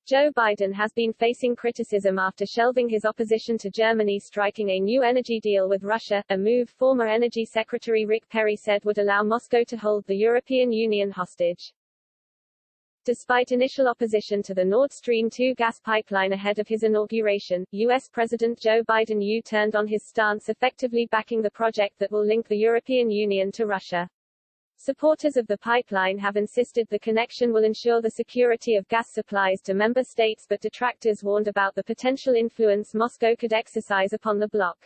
Joe Biden has been facing criticism after shelving his opposition to Germany striking a new energy deal with Russia, a move former Energy Secretary Rick Perry said would allow Moscow to hold the European Union hostage. Despite initial opposition to the Nord Stream 2 gas pipeline ahead of his inauguration, U.S. President Joe Biden U-turned on his stance, effectively backing the project that will link the European Union to Russia. Supporters of the pipeline have insisted the connection will ensure the security of gas supplies to member states, but detractors warned about the potential influence Moscow could exercise upon the bloc.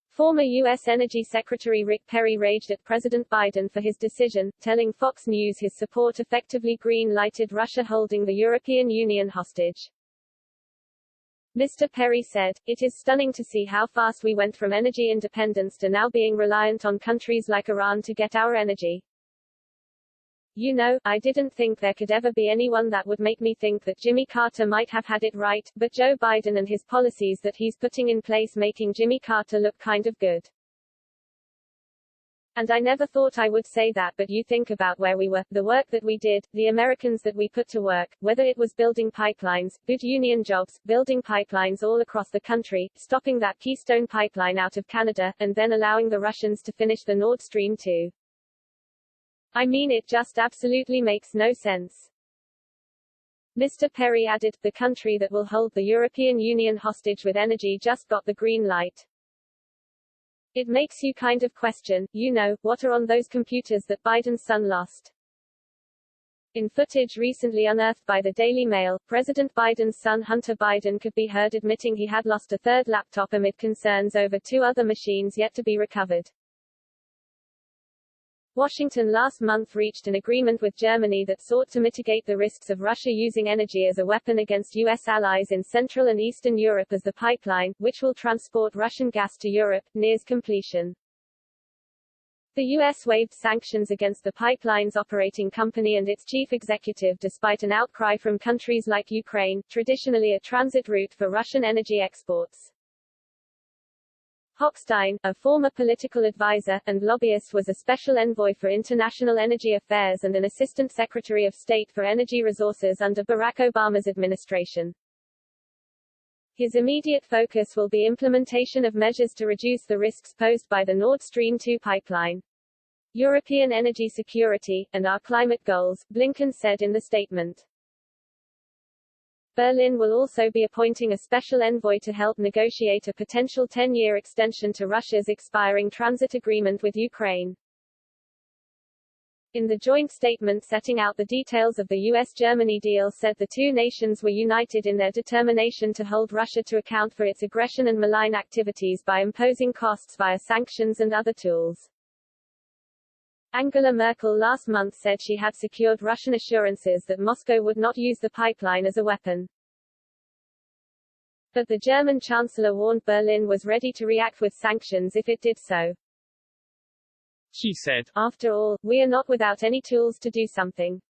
Former U.S. Energy Secretary Rick Perry raged at President Biden for his decision, telling Fox News his support effectively green-lighted Russia holding the European Union hostage. Mr. Perry said, "It is stunning to see how fast we went from energy independence to now being reliant on countries like Iran to get our energy. You know, I didn't think there could ever be anyone that would make me think that Jimmy Carter might have had it right, but Joe Biden and his policies that he's putting in place making Jimmy Carter look kind of good. And I never thought I would say that, but you think about where we were, the work that we did, the Americans that we put to work, whether it was building pipelines, good union jobs, building pipelines all across the country, stopping that Keystone pipeline out of Canada, and then allowing the Russians to finish the Nord Stream 2. I mean, it just absolutely makes no sense." Mr. Perry added, "The country that will hold the European Union hostage with energy just got the green light. It makes you kind of question, you know, what are on those computers that Biden's son lost." In footage recently unearthed by the Daily Mail, President Biden's son Hunter Biden could be heard admitting he had lost a third laptop amid concerns over two other machines yet to be recovered. Washington last month reached an agreement with Germany that sought to mitigate the risks of Russia using energy as a weapon against U.S. allies in Central and Eastern Europe as the pipeline, which will transport Russian gas to Europe, nears completion. The U.S. waived sanctions against the pipeline's operating company and its chief executive despite an outcry from countries like Ukraine, traditionally a transit route for Russian energy exports. Hochstein, a former political advisor and lobbyist, was a special envoy for international energy affairs and an assistant secretary of state for energy resources under Barack Obama's administration. His immediate focus will be implementation of measures to reduce the risks posed by the Nord Stream 2 pipeline. European energy security, and our climate goals, Blinken said in the statement. Berlin will also be appointing a special envoy to help negotiate a potential 10-year extension to Russia's expiring transit agreement with Ukraine. In the joint statement setting out the details of the US-Germany deal said the two nations were united in their determination to hold Russia to account for its aggression and malign activities by imposing costs via sanctions and other tools. Angela Merkel last month said she had secured Russian assurances that Moscow would not use the pipeline as a weapon. But the German Chancellor warned Berlin was ready to react with sanctions if it did so. She said, "After all, we are not without any tools to do something.